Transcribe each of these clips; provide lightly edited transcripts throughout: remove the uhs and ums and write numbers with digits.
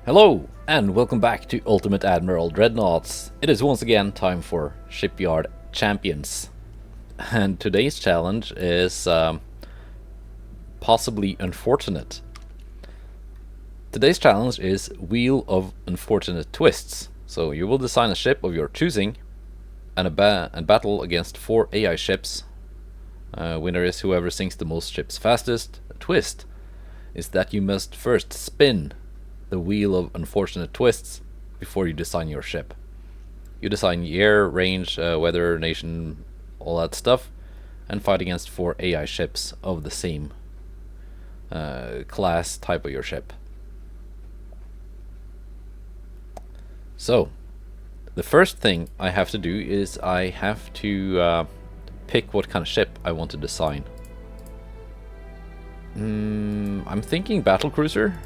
Hello, and welcome back to Ultimate Admiral Dreadnoughts. It is once again time for Shipyard Champions. And today's challenge is possibly unfortunate. Today's challenge is Wheel of Unfortunate Twists. So you will design a ship of your choosing and battle against 4 AI ships. Winner is whoever sinks the most ships fastest. A twist is that you must first spin the Wheel of Unfortunate Twists before you design your ship. You design year, range, weather, nation, all that stuff, and fight against 4 AI ships of the same class type of your ship. So, the first thing I have to do is I have to pick what kind of ship I want to design. I'm thinking battlecruiser,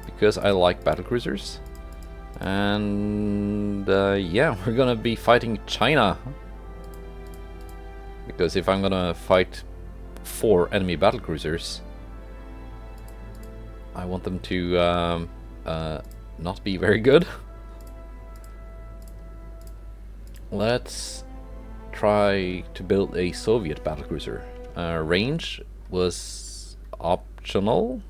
because I like battlecruisers. And yeah, we're gonna be fighting China. Because if I'm gonna fight 4 enemy battlecruisers, I want them to not be very good. Let's try to build a Soviet battlecruiser. Range was optional.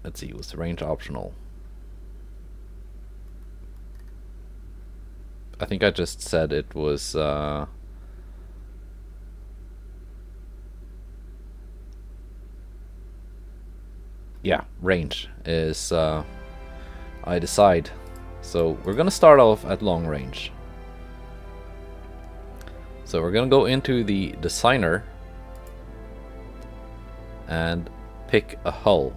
Let's see, was the range optional? I think I just said it was yeah, range is I decide. So we're gonna start off at long range. So we're gonna go into the designer and pick a hull.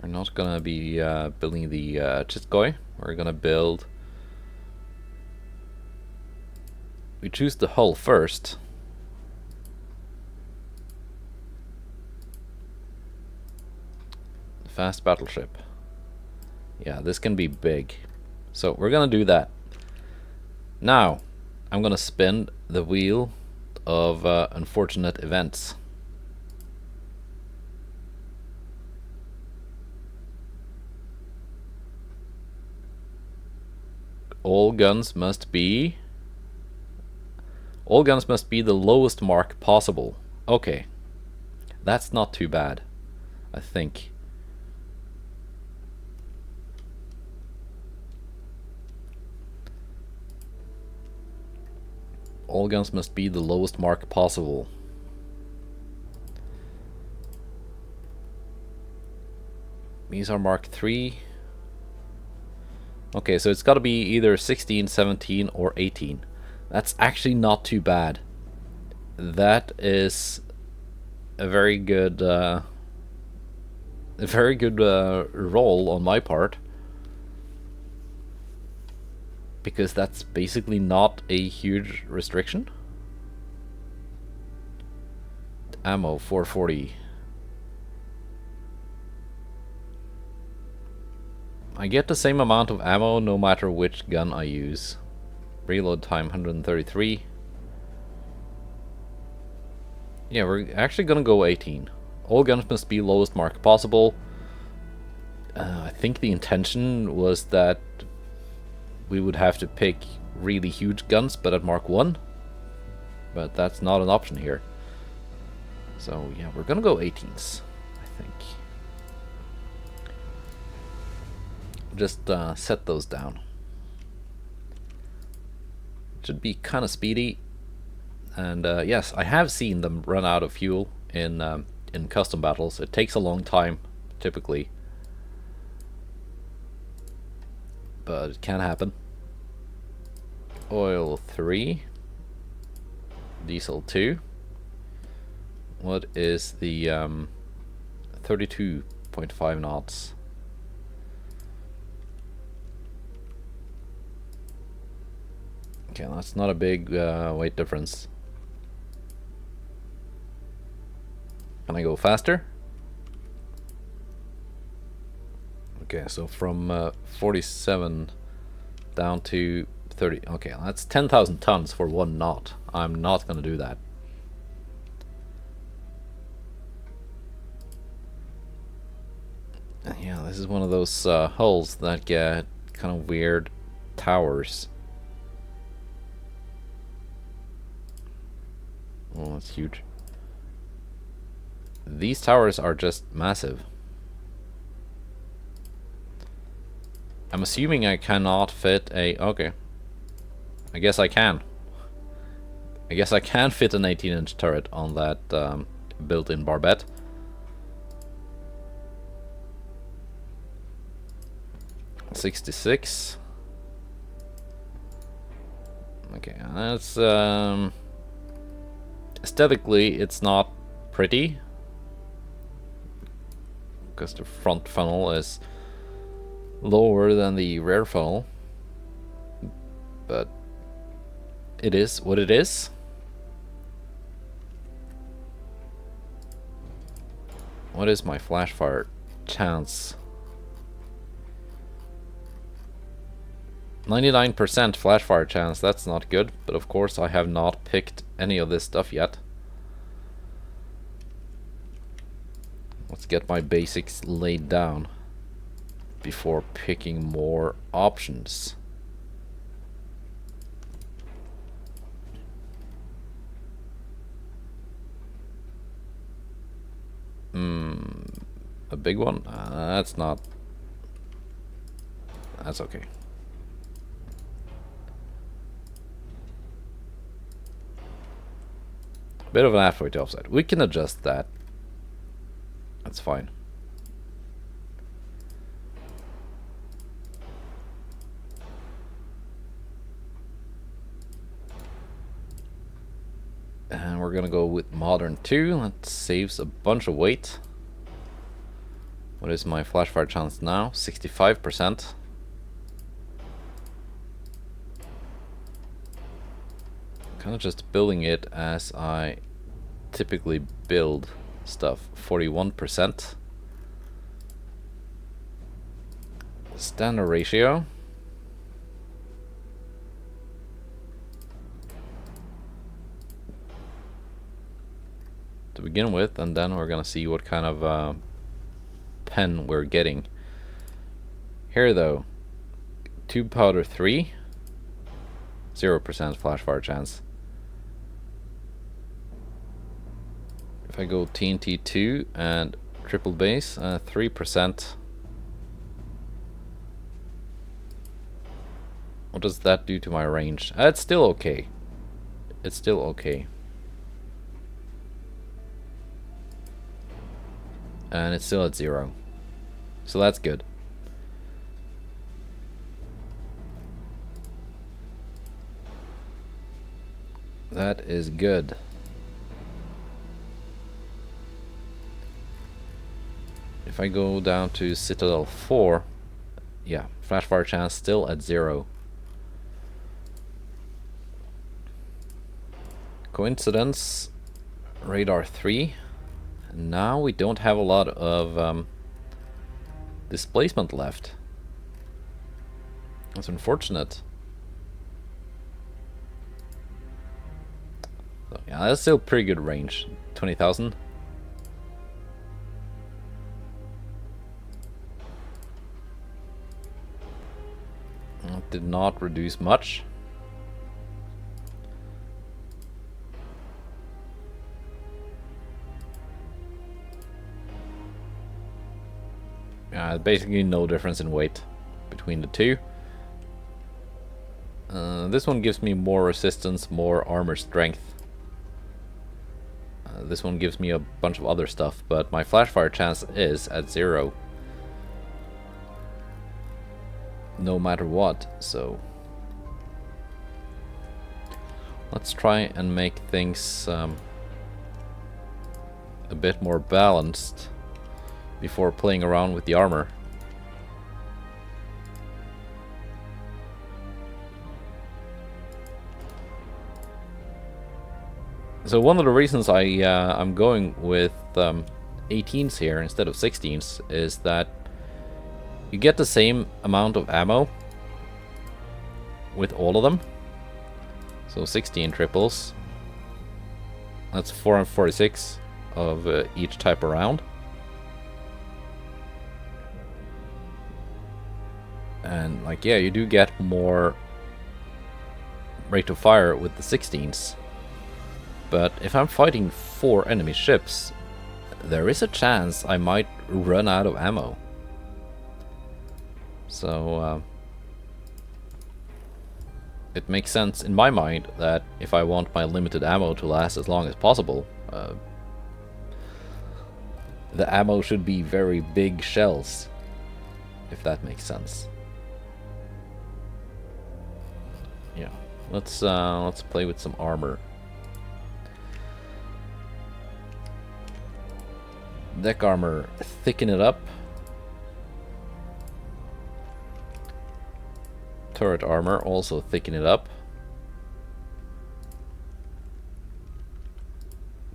We're not gonna be building the Chitskoy. We're gonna build. We choose the hull first. Fast battleship. Yeah, this can be big. So we're gonna do that. Now, I'm gonna spin the wheel of unfortunate events. All guns must be the lowest mark possible. Okay, that's not too bad, I think. All guns must be the lowest mark possible. These are Mark 3. Okay, so it's got to be either 16, 17, or 18. That's actually not too bad. That is a very good roll on my part. Because that's basically not a huge restriction. Ammo 440. I get the same amount of ammo no matter which gun I use. Reload time 133. Yeah, we're actually gonna go 18. All guns must be lowest mark possible. I think the intention was that we would have to pick really huge guns, but at Mark 1. But that's not an option here. So yeah, we're gonna go 18s, I think. Just set those down. Should be kind of speedy. And yes, I have seen them run out of fuel in custom battles. It takes a long time, typically. But it can happen. Oil 3. Diesel 2. What is the 32.5 knots? Okay, that's not a big weight difference. Can I go faster? Okay, so from 47 down to 30. Okay, that's 10,000 tons for 1 knot. I'm not gonna do that. Yeah, this is one of those hulls that get kind of weird towers. Oh, that's huge. These towers are just massive. I'm assuming I cannot fit a... Okay. I guess I can. I guess I can fit an 18-inch turret on that built-in barbette. $66. Okay, that's aesthetically it's not pretty because the front funnel is lower than the rear funnel, but it is what it is. What is my flash fire chance? 99% flash fire chance, that's not good, but of course I have not picked any of this stuff yet. Let's get my basics laid down before picking more options. A big one? That's not... That's okay. Bit of an halfway to offset. We can adjust that. That's fine. And we're gonna go with modern 2. That saves a bunch of weight. What is my flash fire chance now? 65%. Kind of just building it as I typically build stuff. 41%. Standard ratio. To begin with, and then we're gonna see what kind of pen we're getting. Here though, tube powder 3, 0% flash fire chance. If I go TNT 2 and triple base, 3%. What does that do to my range? It's still okay. It's still okay. And it's still at 0. So that's good. That is good. If I go down to Citadel 4, yeah, flash fire chance still at 0. Coincidence, radar 3. Now we don't have a lot of displacement left. That's unfortunate. So, yeah, that's still pretty good range. 20,000. Did not reduce much. Basically no difference in weight between the two. This one gives me more resistance, more armor strength. This one gives me a bunch of other stuff, but my flash fire chance is at 0. No matter what, so... Let's try and make things a bit more balanced before playing around with the armor. So one of the reasons I'm going with 18s here instead of 16s is that you get the same amount of ammo with all of them. So 16 triples. That's 446 of each type of round. And like, yeah, you do get more rate of fire with the 16s. But if I'm fighting 4 enemy ships, there is a chance I might run out of ammo. So it makes sense in my mind that if I want my limited ammo to last as long as possible, the ammo should be very big shells, if that makes sense. Yeah, let's play with some armor. Deck armor, thicken it up. Turret armor, also thicken it up.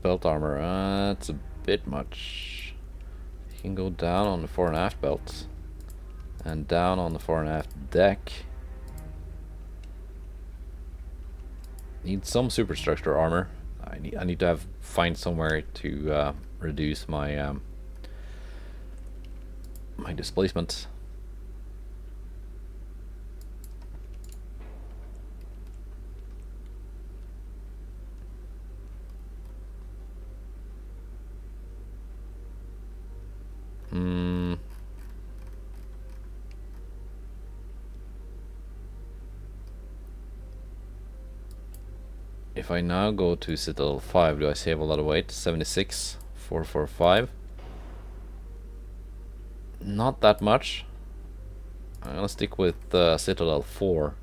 Belt armor, that's a bit much. You can go down on the fore and aft belt and down on the fore and aft deck. Need some superstructure armor. I need to find somewhere to reduce my my displacement. If I now go to Citadel 5, do I save a lot of weight? 76, 445. Not that much. I'm gonna stick with Citadel 4.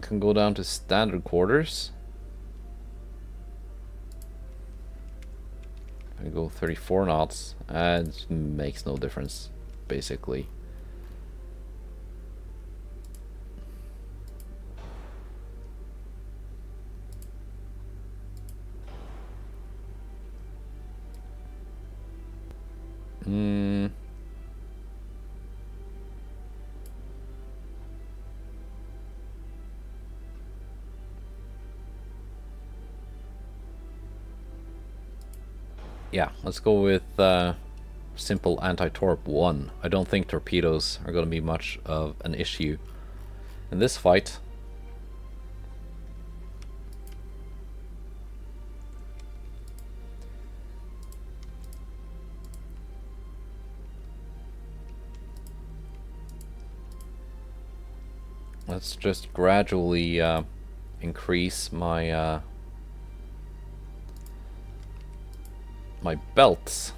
Can go down to standard quarters. I go 34 knots. It makes no difference, basically. Yeah, let's go with simple anti-torp 1. I don't think torpedoes are going to be much of an issue in this fight. Let's just gradually increase my my belts.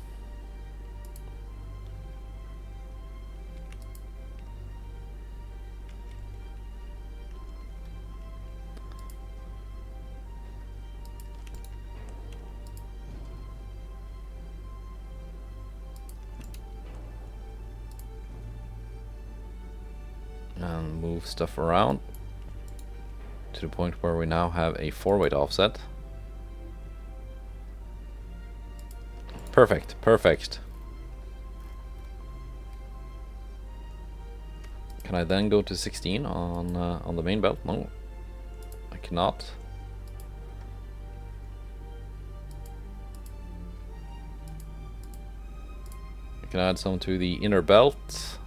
And move stuff around to the point where we now have a 4-weight offset. Perfect, perfect. Can I then go to 16 on the main belt? No, I cannot. I can add some to the inner belt.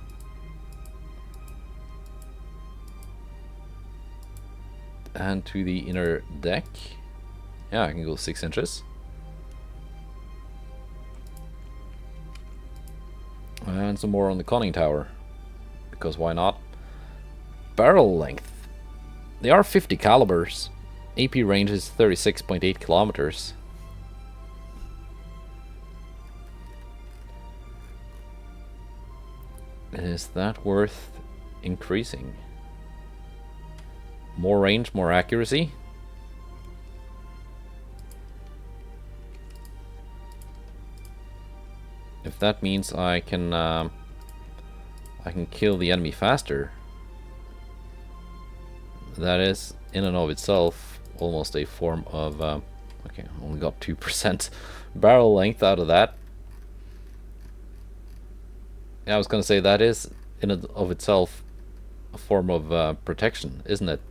And to the inner deck. Yeah, I can go 6 inches. And some more on the conning tower, because why not? Barrel length. They are 50 calibers. AP range is 36.8 kilometers. Is that worth increasing? More range, more accuracy. If that means I can kill the enemy faster, that is in and of itself almost a form of okay, only got 2% barrel length out of that. Yeah, I was gonna say that is in and of itself a form of protection, isn't it?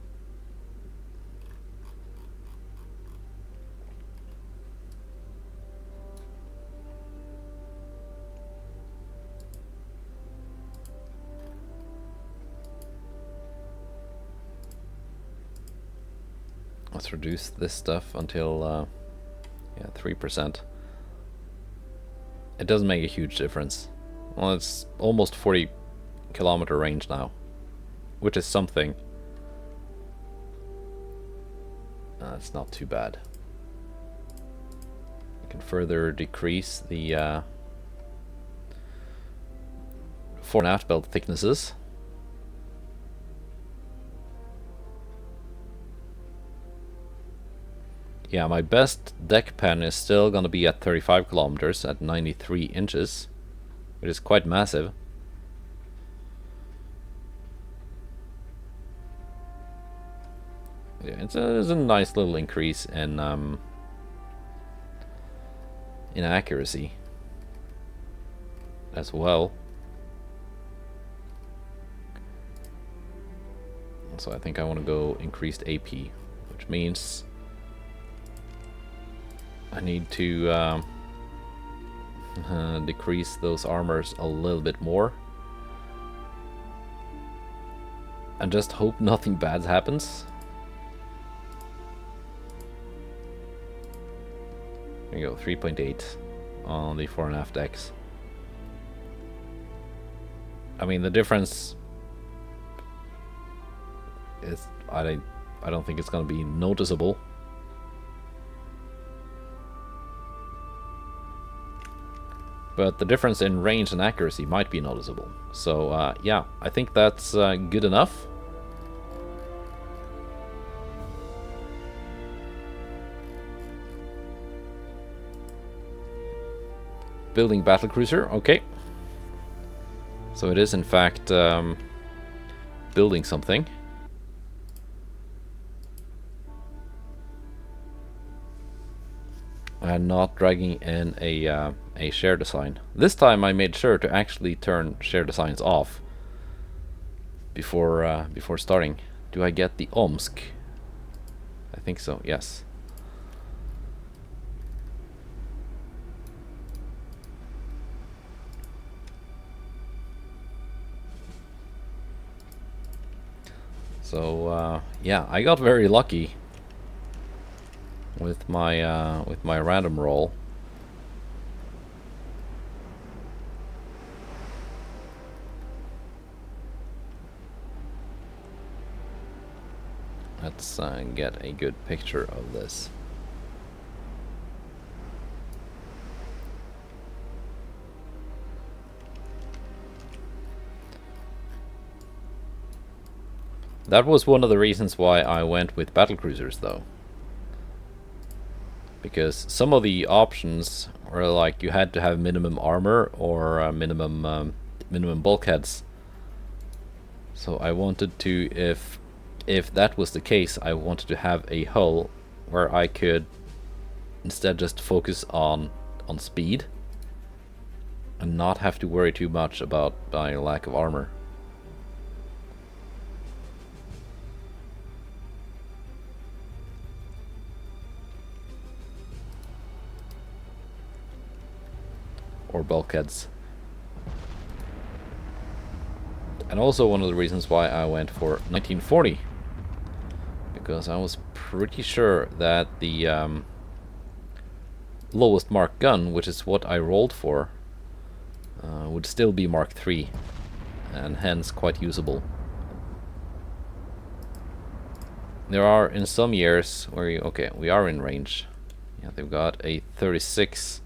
Let's reduce this stuff until yeah, 3%. It doesn't make a huge difference. Well, it's almost 40-kilometer range now, which is something. It's not too bad. I can further decrease the fore and aft belt thicknesses. Yeah, my best deck pen is still gonna be at 35 kilometers at 93 inches, which is quite massive. Yeah, it's a nice little increase in accuracy as well. So I think I want to go increased AP, which means I need to decrease those armors a little bit more. And just hope nothing bad happens. There you go, 3.8 on the fore and aft decks. I mean, the difference is, I don't think it's going to be noticeable. But the difference in range and accuracy might be noticeable. So yeah, I think that's good enough. Building battlecruiser, okay. So it is in fact building something. And not dragging in a share design. This time I made sure to actually turn share designs off before starting. Do I get the Omsk? I think so, yes. So yeah, I got very lucky with my random roll. Let's get a good picture of this. That was one of the reasons why I went with battlecruisers, though. Because some of the options were like you had to have minimum armor or minimum bulkheads. So I wanted to, if that was the case, I wanted to have a hull where I could instead just focus on speed and not have to worry too much about my lack of armor. Or bulkheads. And also one of the reasons why I went for 1940, because I was pretty sure that the lowest mark gun, which is what I rolled for, would still be Mark III, and hence quite usable. There are in some years where you, okay, we are in range. Yeah, they've got a 36.8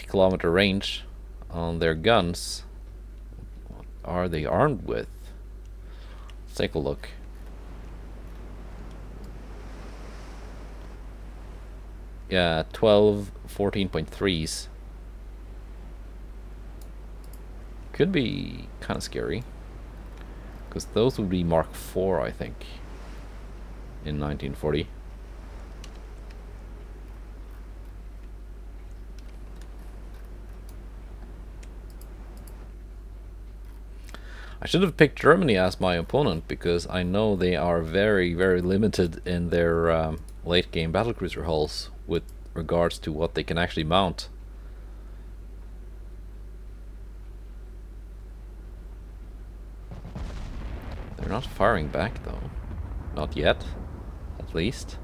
kilometer range on their guns. What are they armed with? Let's take a look. Yeah, 12, 14.3s. Could be kind of scary, because those would be Mark IV, I think, in 1940. I should have picked Germany as my opponent, because I know they are very, very limited in their late game battlecruiser hulls with regards to what they can actually mount. They're not firing back though. Not yet, at least.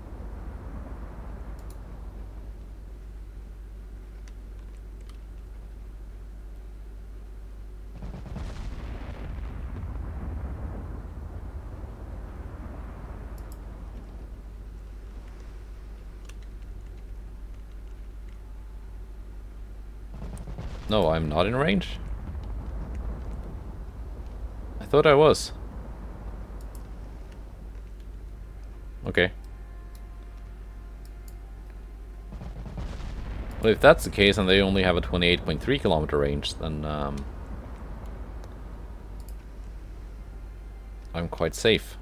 No, I'm not in range. I thought I was. Okay. Well, if that's the case and they only have a 28.3 kilometer range, then I'm quite safe.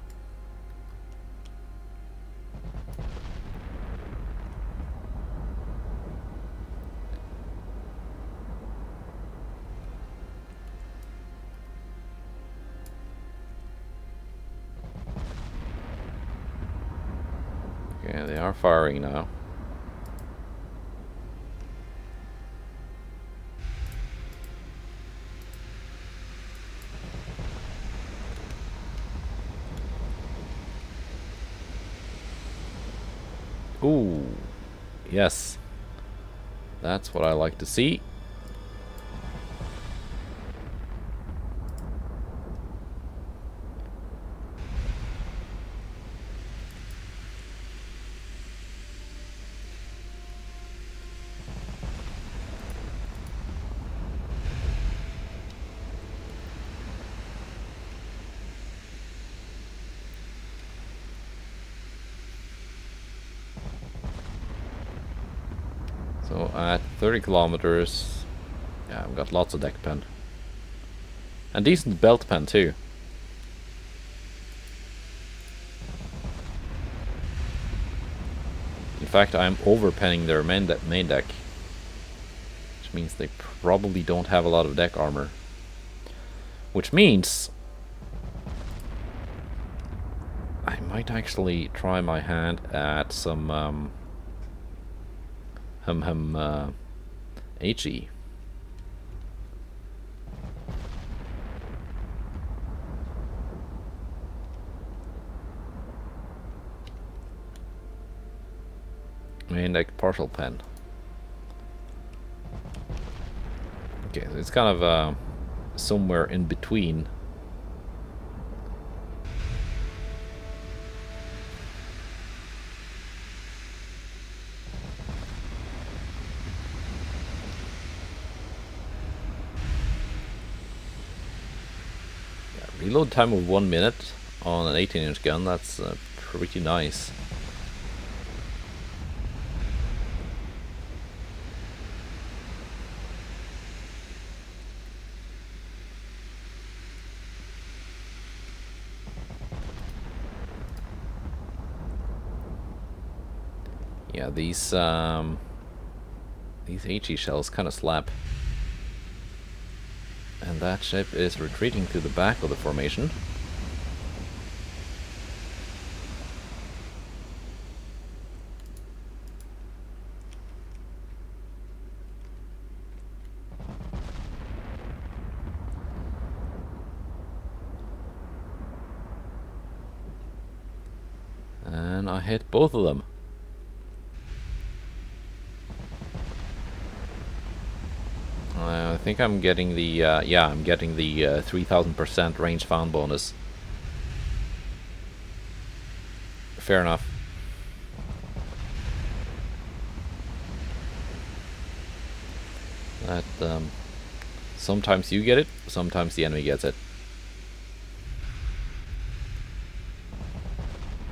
Okay, they are firing now. Ooh, yes. That's what I like to see. So at 30 kilometers, yeah, I've got lots of deck pen. And decent belt pen too. In fact, I'm overpenning their main deck. Which means they probably don't have a lot of deck armor. Which means I might actually try my hand at some HE. Main deck partial pen. Okay, so it's kind of somewhere in between. Reload time of 1 minute on an 18-inch gun, that's pretty nice. Yeah, these HE shells kind of slap. And that ship is retreating to the back of the formation. And I hit both of them. I think I'm getting the, yeah, I'm getting the 3000% range found bonus. Fair enough. That, sometimes you get it, sometimes the enemy gets it.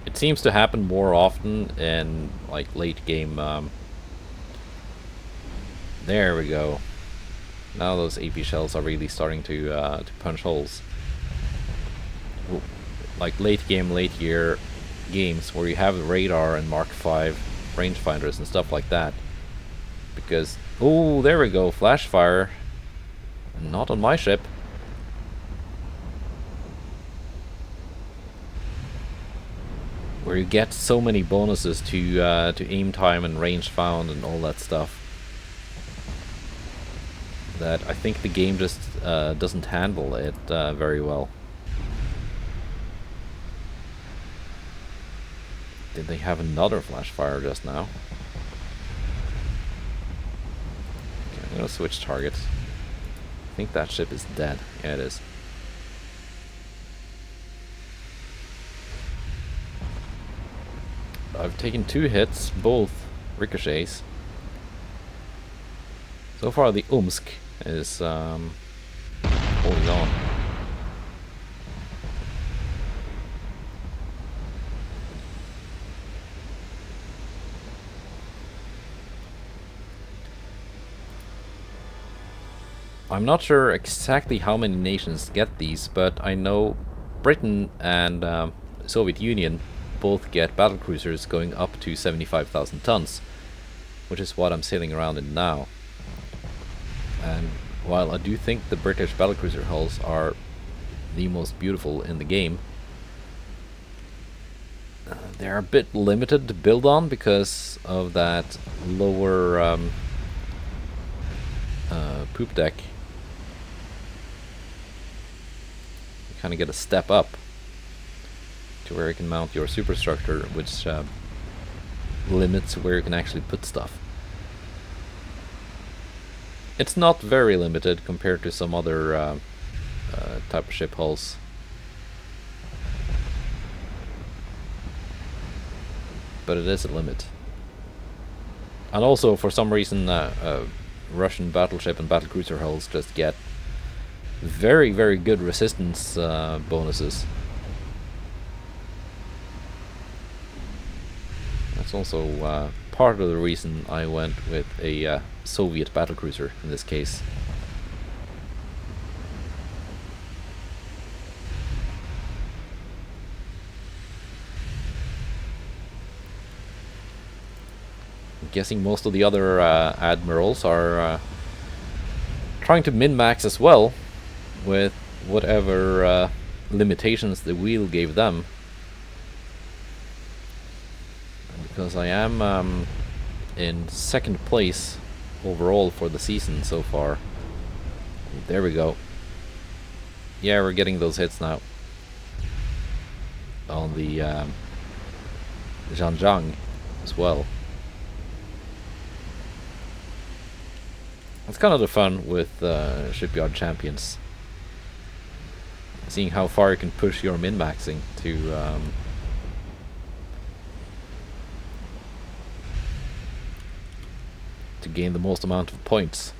It seems to happen more often in, like, late game, there we go. Now those AP shells are really starting to punch holes. Like late game, late year games where you have radar and Mark V rangefinders and stuff like that. Because, oh, there we go, flash fire. Not on my ship. Where you get so many bonuses to aim time and range found and all that stuff, that I think the game just doesn't handle it very well. Did they have another flash fire just now? Okay, I'm gonna switch targets. I think that ship is dead. Yeah, it is. I've taken 2 hits, both ricochets. So far the Omsk is holding on. I'm not sure exactly how many nations get these, but I know Britain and Soviet Union both get battlecruisers going up to 75,000 tons, which is what I'm sailing around in now. And while I do think the British battlecruiser hulls are the most beautiful in the game, they're a bit limited to build on because of that lower poop deck. You kind of get a step up to where you can mount your superstructure, which limits where you can actually put stuff. It's not very limited compared to some other type of ship hulls. But it is a limit. And also, for some reason, Russian battleship and battlecruiser hulls just get very, very good resistance bonuses. That's also part of the reason I went with a Soviet battlecruiser in this case. I'm guessing most of the other admirals are trying to min-max as well, with whatever limitations the wheel gave them. Because I am in 2nd place overall for the season so far. There we go. Yeah, we're getting those hits now on the Zhanjiang as well. That's kind of the fun with Shipyard Champions. Seeing how far you can push your min-maxing to gain the most amount of points.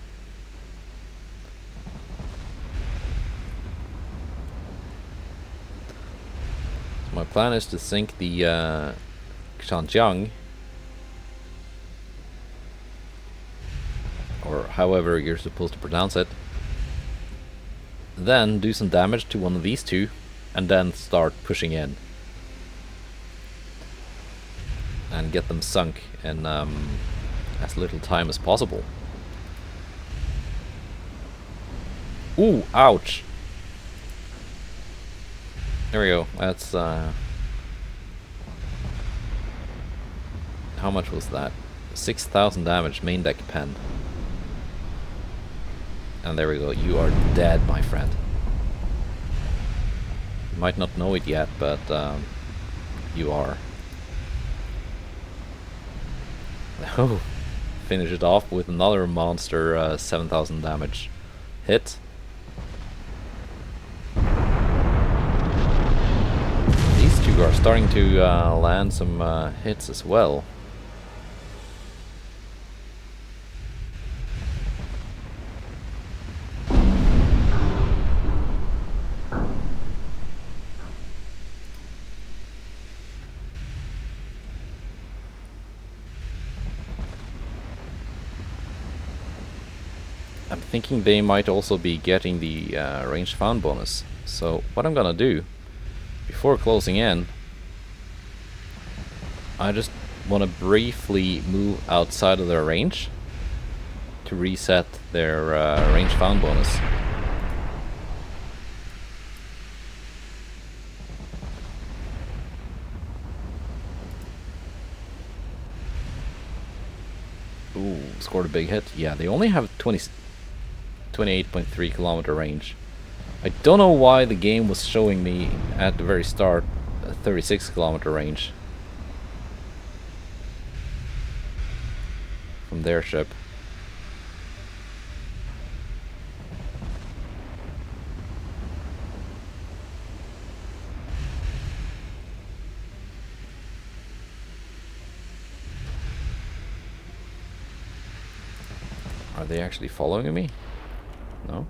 So my plan is to sink the Zhanjiang, or however you're supposed to pronounce it, then do some damage to one of these two, and then start pushing in and get them sunk in as little time as possible. Ooh, ouch! There we go. That's how much was that? 6,000 damage, main deck pen. And there we go, you are dead, my friend. You might not know it yet, but you are. Oh, finish it off with another monster 7,000 damage hit. These two are starting to land some hits as well. I'm thinking they might also be getting the range found bonus. So what I'm gonna do, before closing in, I just want to briefly move outside of their range to reset their range found bonus. Ooh, scored a big hit. Yeah, they only have 28.3 kilometer range. I don't know why the game was showing me at the very start a 36 kilometer range. from their ship. Are they actually following me? No?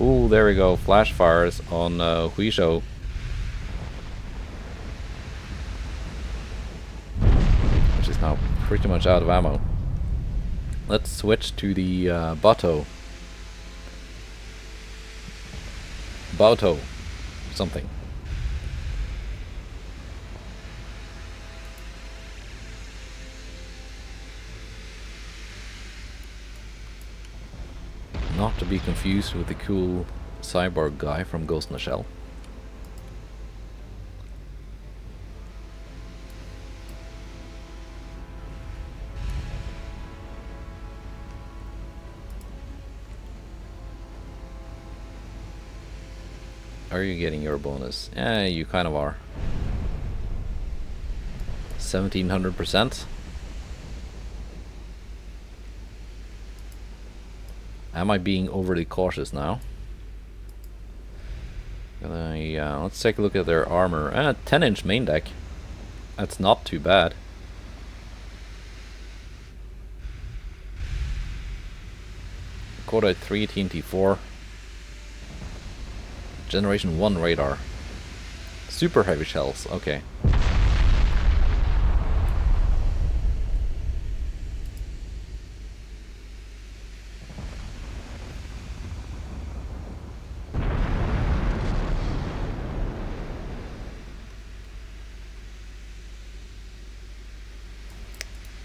Ooh, there we go. Flash fires on Huizhou. Which is now pretty much out of ammo. Let's switch to the Bato. Bato. Something. Not to be confused with the cool cyborg guy from Ghost in the Shell. Are you getting your bonus? Yeah, you kind of are. 1700%. Am I being overly cautious now? Let's take a look at their armor. 10-inch main deck. That's not too bad. Quota 3 TNT4. Generation 1 radar. Super heavy shells, okay.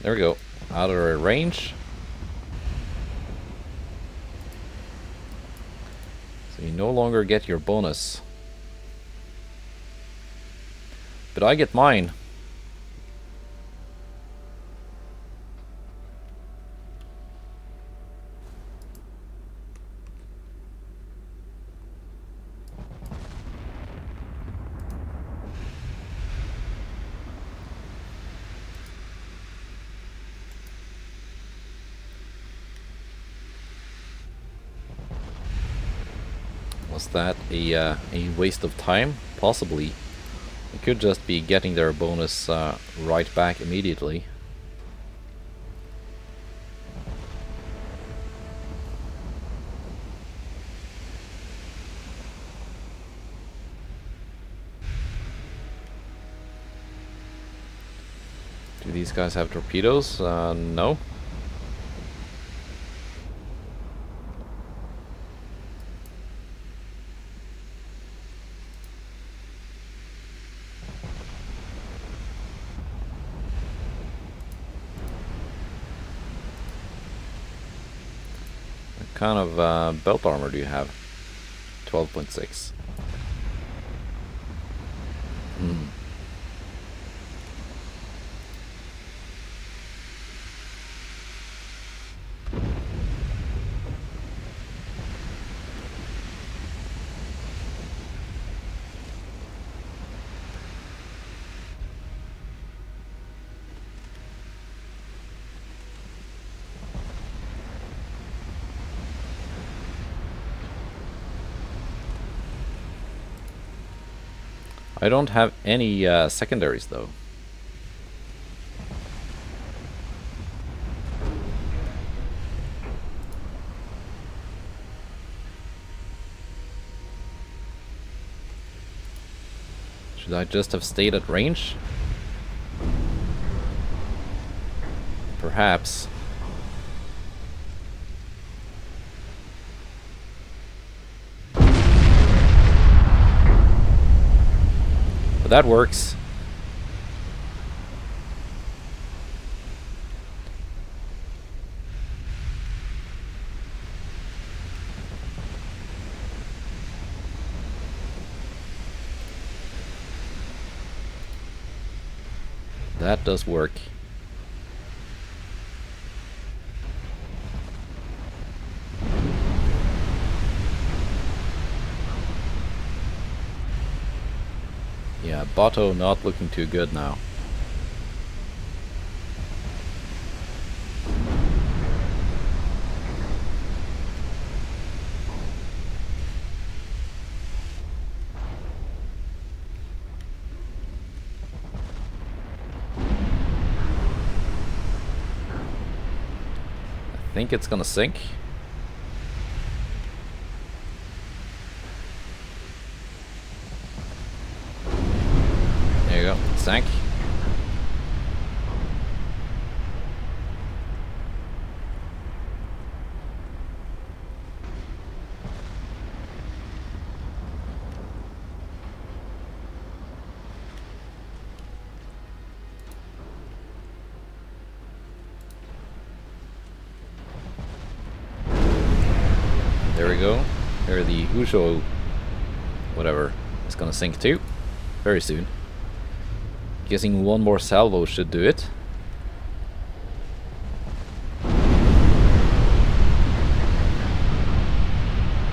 There we go. Out of our range. So you no longer get your bonus. But I get mine. Was that a waste of time? Possibly. It could just be getting their bonus right back immediately. Do these guys have torpedoes? No. What kind of belt armor do you have? 12.6. I don't have any secondaries though. Should I just have stayed at range? Perhaps. That works. That does work. Bato not looking too good now. I think it's gonna sink. There you go, sank. There we go. Here the Husho, whatever, is gonna sink too, very soon. Guessing one more salvo should do it.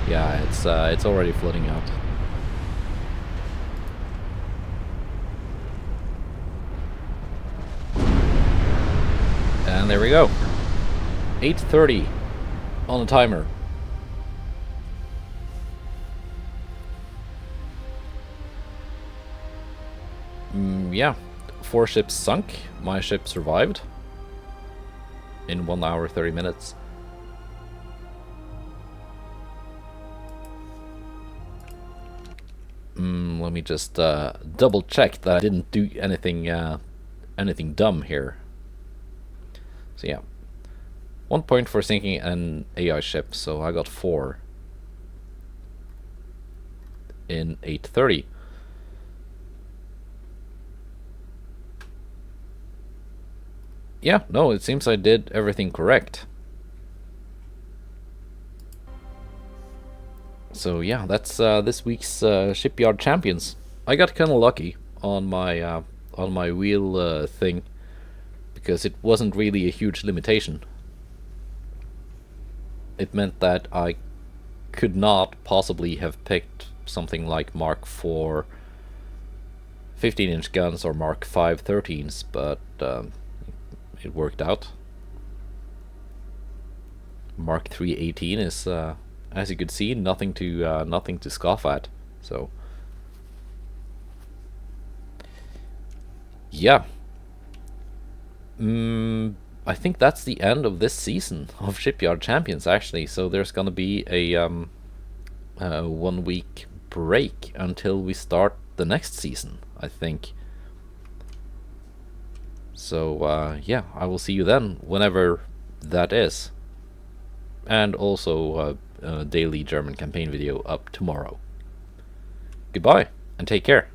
Yeah, it's already flooding out. And there we go. 8:30 on the timer. Yeah, 4 ships sunk. My ship survived in 1 hour 30 minutes. Let me just double check that I didn't do anything dumb here. So yeah, 1 point for sinking an AI ship, so I got 4 in 8:30. Yeah, no, it seems I did everything correct. So yeah, that's this week's Shipyard Champions. I got kind of lucky on my wheel thing, because it wasn't really a huge limitation. It meant that I could not possibly have picked something like Mark IV 15-inch guns or Mark V 13s, but it worked out. Mark III 18 is, as you could see, nothing to scoff at. So yeah, I think that's the end of this season of Shipyard Champions, actually. So there's gonna be a 1 week break until we start the next season, I think. So yeah, I will see you then, whenever that is. And also a daily German campaign video up tomorrow. Goodbye, and take care.